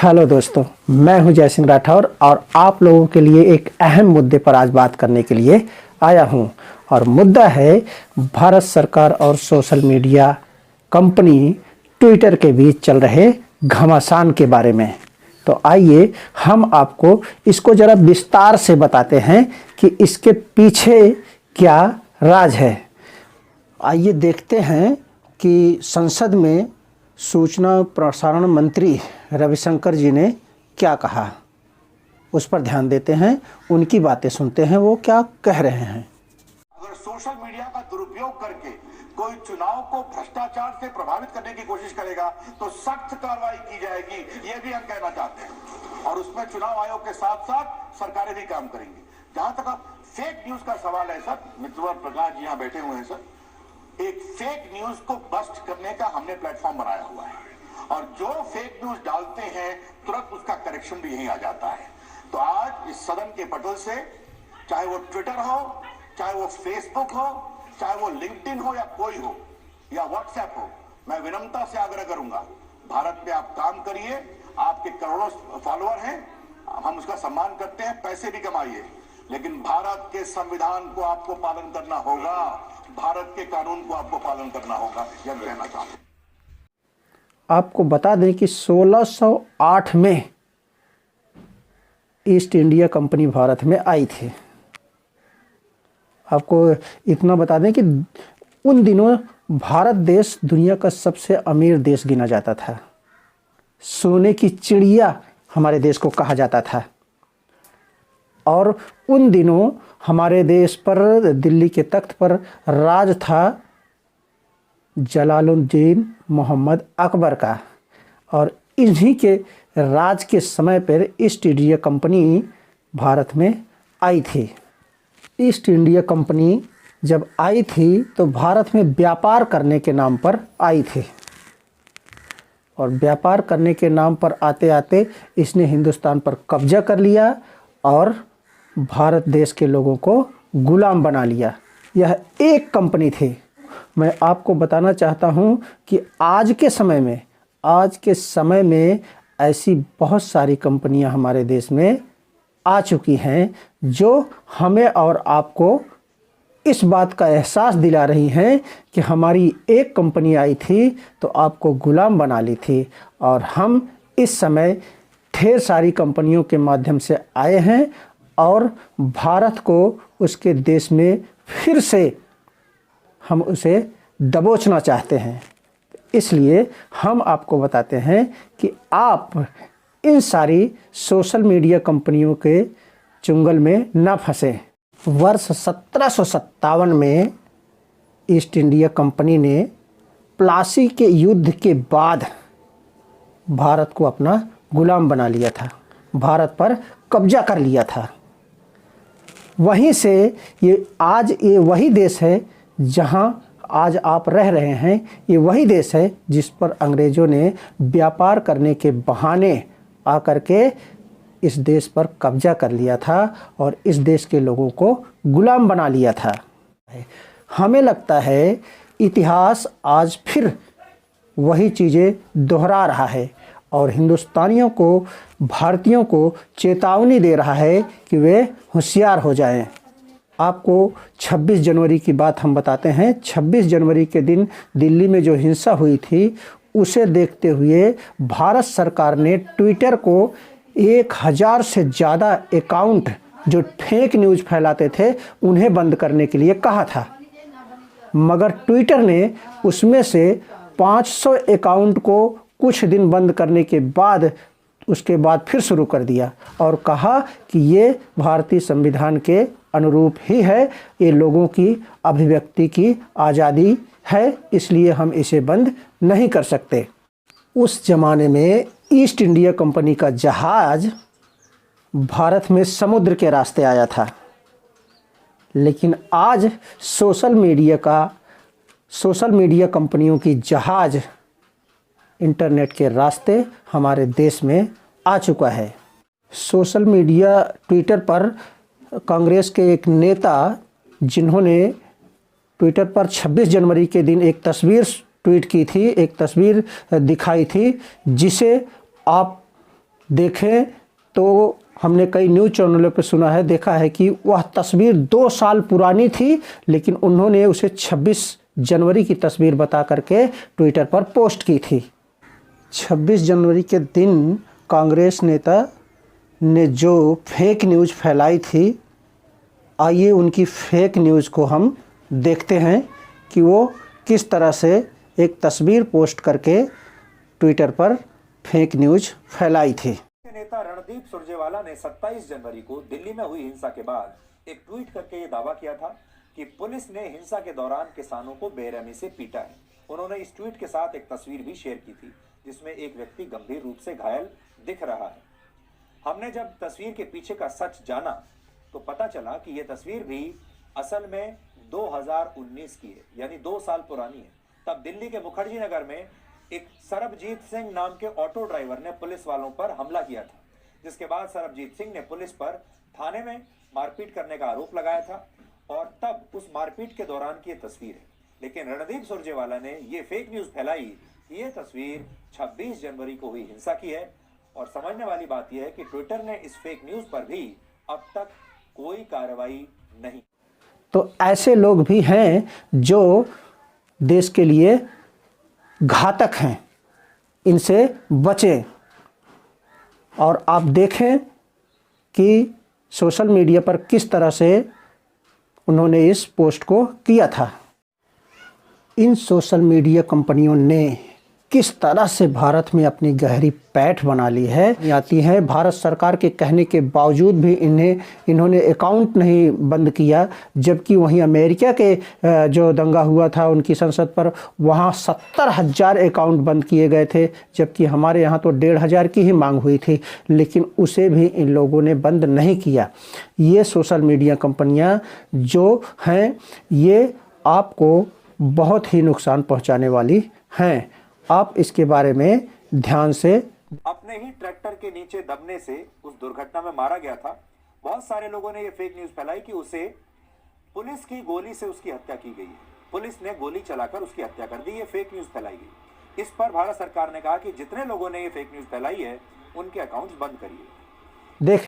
Hello दोस्तों, मैं हूं जय सिंह राठौर और आप लोगों के लिए एक अहम मुद्दे पर आज बात करने के लिए आया हूं। और मुद्दा है भारत सरकार और सोशल मीडिया कंपनी ट्विटर के बीच चल रहे घमासान के बारे में। तो आइए हम आपको इसको ज़रा विस्तार से बताते हैं कि इसके पीछे क्या राज है। आइए देखते हैं कि संसद में सूचना प्रसारण मंत्री रविशंकर जी ने क्या कहा, उस पर ध्यान देते हैं, उनकी बातें सुनते हैं, वो क्या कह रहे हैं। अगर सोशल मीडिया का दुरुपयोग करके कोई चुनाव को भ्रष्टाचार से प्रभावित करने की कोशिश करेगा तो सख्त कार्रवाई की जाएगी, ये भी हम कहना चाहते हैं। और उसमें चुनाव आयोग के साथ साथ सरकारें भी काम करेंगी। जहां तक अब फेक न्यूज का सवाल है सर, मित्रवर प्रकाश जी यहां बैठे हुए हैं सर, एक फेक न्यूज को बस्ट करने का हमने प्लेटफॉर्म बनाया हुआ है और जो फेक न्यूज डालते हैं तुरंत उसका करेक्शन भी यहीं आ जाता है। तो आज इस सदन के पटल से, चाहे वो ट्विटर हो, चाहे वो फेसबुक हो, चाहे वो लिंक्डइन हो या कोई हो या व्हाट्सएप हो, मैं विनम्रता से आग्रह करूंगा, भारत में आप काम करिए। आपके करोड़ों फॉलोअर हैं, हम उसका सम्मान करते हैं, पैसे भी कमाइए, लेकिन भारत के संविधान को आपको पालन करना होगा, भारत के कानून को आपको पालन करना होगा, यह कहना चाहता हूं। आपको बता दें कि 1608 में ईस्ट इंडिया कंपनी भारत में आई थी। आपको इतना बता दें कि उन दिनों भारत देश दुनिया का सबसे अमीर देश गिना जाता था। सोने की चिड़िया हमारे देश को कहा जाता था। और उन दिनों हमारे देश पर, दिल्ली के तख्त पर राज था जलालुद्दीन मोहम्मद अकबर का। और इन्हीं के राज के समय पर ईस्ट इंडिया कंपनी भारत में आई थी। ईस्ट इंडिया कंपनी जब आई थी तो भारत में व्यापार करने के नाम पर आई थी। और व्यापार करने के नाम पर आते आते इसने हिंदुस्तान पर कब्जा कर लिया और भारत देश के लोगों को गुलाम बना लिया। यह एक कंपनी थी। मैं आपको बताना चाहता हूं कि आज के समय में ऐसी बहुत सारी कंपनियां हमारे देश में आ चुकी हैं जो हमें और आपको इस बात का एहसास दिला रही हैं कि हमारी एक कंपनी आई थी तो आपको गुलाम बना ली थी। और हम इस समय ढेर सारी कंपनियों के माध्यम से आए हैं और भारत को उसके देश में फिर से हम उसे दबोचना चाहते हैं। इसलिए हम आपको बताते हैं कि आप इन सारी सोशल मीडिया कंपनियों के चुंगल में न फंसें। वर्ष 1757 में ईस्ट इंडिया कंपनी ने प्लासी के युद्ध के बाद भारत को अपना गुलाम बना लिया था, भारत पर कब्जा कर लिया था। वहीं से ये वही देश है जहां आज आप रह रहे हैं। ये वही देश है जिस पर अंग्रेज़ों ने व्यापार करने के बहाने आकर के इस देश पर कब्जा कर लिया था और इस देश के लोगों को गुलाम बना लिया था। हमें लगता है इतिहास आज फिर वही चीज़ें दोहरा रहा है और हिंदुस्तानियों को, भारतीयों को चेतावनी दे रहा है कि वे होशियार हो जाएं। आपको 26 जनवरी की बात हम बताते हैं। 26 जनवरी के दिन दिल्ली में जो हिंसा हुई थी उसे देखते हुए भारत सरकार ने ट्विटर को 1000 से ज़्यादा अकाउंट जो फेक न्यूज़ फैलाते थे उन्हें बंद करने के लिए कहा था। मगर ट्विटर ने उसमें से 500 अकाउंट को कुछ दिन बंद करने के बाद उसके बाद फिर शुरू कर दिया और कहा कि ये भारतीय संविधान के अनुरूप ही है, ये लोगों की अभिव्यक्ति की आज़ादी है, इसलिए हम इसे बंद नहीं कर सकते। उस ज़माने में ईस्ट इंडिया कंपनी का जहाज़ भारत में समुद्र के रास्ते आया था, लेकिन आज सोशल मीडिया कंपनियों की जहाज़ इंटरनेट के रास्ते हमारे देश में आ चुका है। सोशल मीडिया ट्विटर पर कांग्रेस के एक नेता, जिन्होंने ट्विटर पर 26 जनवरी के दिन एक तस्वीर ट्वीट की थी, एक तस्वीर दिखाई थी जिसे आप देखें तो हमने कई न्यूज़ चैनलों पर सुना है, देखा है कि वह तस्वीर 2 साल पुरानी थी, लेकिन उन्होंने उसे 26 जनवरी की तस्वीर बता करके ट्विटर पर पोस्ट की थी। 26 जनवरी के दिन कांग्रेस नेता ने जो फेक न्यूज़ फैलाई थी, आइए उनकी फेक न्यूज़ को हम देखते हैं कि वो किस तरह से एक तस्वीर पोस्ट करके ट्विटर पर फेक न्यूज़ फैलाई थी। नेता रणदीप सुरजेवाला ने 27 जनवरी को दिल्ली में हुई हिंसा के बाद एक ट्वीट करके ये दावा किया था कि पुलिस ने हिंसा के दौरान किसानों को बेरहमी से पीटा है। उन्होंने इस ट्वीट के साथ एक तस्वीर भी शेयर की थी जिसमें एक व्यक्ति गंभीर रूप से घायल दिख रहा है। हमने जब तस्वीर के पीछे का सच जाना तो पता चला कि यह तस्वीर भी असल में 2019 की है, यानी 2 साल पुरानी है। तब दिल्ली के मुखर्जी नगर में एक सरबजीत सिंह नाम के ऑटो ड्राइवर ने पुलिस वालों पर हमला किया था, जिसके बाद सरबजीत सिंह ने पुलिस पर थाने में मारपीट करने का आरोप लगाया था और तब उस मारपीट के दौरान की तस्वीर है। लेकिन रणदीप सुरजेवाला ने यह फेक न्यूज फैलाई कि यह तस्वीर 26 जनवरी को हुई हिंसा की है। और समझने वाली बात यह है कि ट्विटर ने इस फेक न्यूज पर भी अब तक कोई कार्रवाई नहीं। तो ऐसे लोग भी हैं जो देश के लिए घातक हैं, इनसे बचें। और आप देखें कि सोशल मीडिया पर किस तरह से उन्होंने इस पोस्ट को किया था। इन सोशल मीडिया कंपनियों ने किस तरह से भारत में अपनी गहरी पैठ बना ली है आती है। भारत सरकार के कहने के बावजूद भी इन्होंने अकाउंट नहीं बंद किया, जबकि वहीं अमेरिका के जो दंगा हुआ था उनकी संसद पर, वहाँ 70,000 अकाउंट बंद किए गए थे, जबकि हमारे यहाँ तो 1,500 की ही मांग हुई थी, लेकिन उसे भी इन लोगों ने बंद नहीं किया। ये सोशल मीडिया कंपनियाँ जो हैं ये आपको बहुत ही नुकसान पहुँचाने वाली हैं। आप इसके बारे में ध्यान से। अपने ही ट्रैक्टर के नीचे दबने से उस दुर्घटना में मारा गया था। बहुत सारे लोगों ने ये फेक न्यूज फैलाई कि उसे पुलिस की गोली से उसकी हत्या की गई है, पुलिस ने गोली चलाकर उसकी हत्या कर दी। ये फेक न्यूज फैलाई गई। इस पर भारत सरकार ने कहा कि जितने लोगों ने ये फेक न्यूज फैलाई है उनके अकाउंट्स बंद करिए। देख,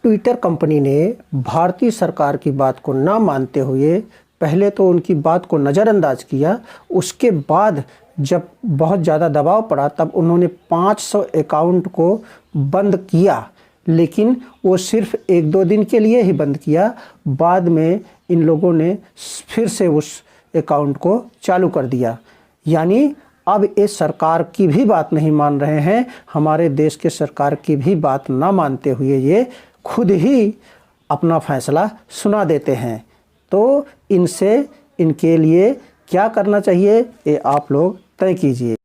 ट्विटर कंपनी ने भारतीय सरकार की बात को ना मानते हुए पहले तो उनकी बात को नज़रअंदाज किया, उसके बाद जब बहुत ज़्यादा दबाव पड़ा तब उन्होंने 500 अकाउंट को बंद किया, लेकिन वो सिर्फ 1-2 दिन के लिए ही बंद किया। बाद में इन लोगों ने फिर से उस अकाउंट को चालू कर दिया। यानी अब ये सरकार की भी बात नहीं मान रहे हैं, हमारे देश के सरकार की भी बात ना मानते हुए ये खुद ही अपना फैसला सुना देते हैं। तो इनके लिए क्या करना चाहिए ये आप लोग तय कीजिए।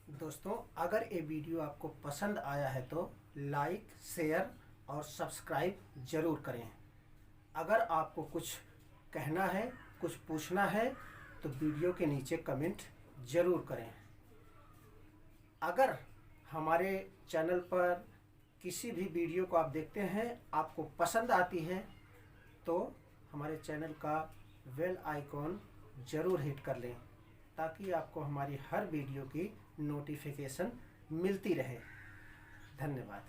दोस्तों, अगर ये वीडियो आपको पसंद आया है तो लाइक, शेयर और सब्सक्राइब जरूर करें। अगर आपको कुछ कहना है, कुछ पूछना है तो वीडियो के नीचे कमेंट जरूर करें। अगर हमारे चैनल पर किसी भी वीडियो को आप देखते हैं, आपको पसंद आती है, तो हमारे चैनल का बेल आइकॉन ज़रूर हिट कर लें ताकि आपको हमारी हर वीडियो की नोटिफिकेशन मिलती रहे। धन्यवाद।